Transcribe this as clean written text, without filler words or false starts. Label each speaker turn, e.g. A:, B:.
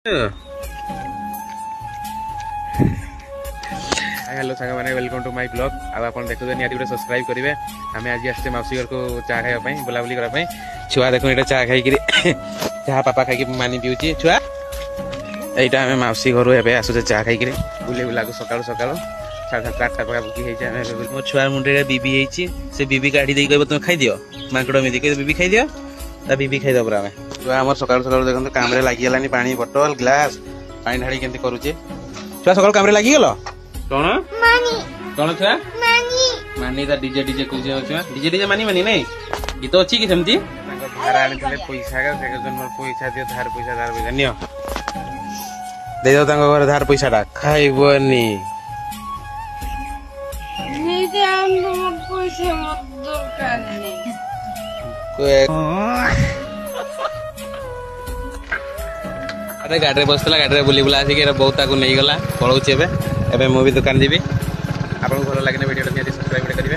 A: Hello सांग मैंने welcome to my blog. अब आप देखो निहाती गोटे सब्सक्राइब करेंगे। आम आज आसते मौसी घर को चा खावाई बुलाबुली करने छुआ देख ये चा खाई चाह पापा खाई मानी पीऊँची छुआ यहाँ आम मौसी घर एवं आसुचे चा खाई बुले बुला सका सका 7:30 पाखापाखि मो छुआ मुंडे बीबी से बीबी काढ़ी दे कह तुम खाई मांकड़ मिदी कह बीबी खाई बीबी खाईद पूरा आम छुआ आम सका सका देखते काम लगिगलानी पानी बोतल ग्लास पानी ढाड़ी केमती करुचे छुआ सका काम लगिगल कौन कौन छुआ मानी डीजे डीजे छुआ डीजे डीजे मानी मानी नहीं गीत अच्छी कि सेमती पैसा पैसा दियो धार पैसा नि दे दो घर धार पैसा टा खाइबनी अरे गाड़ी बसला गाड़ी बुली बुला आसिक बहुत नहीं गला पलाऊँ एवं मुझे दुकान जी आपको भल लगे वीडियो सब्सक्राइब करेंगे।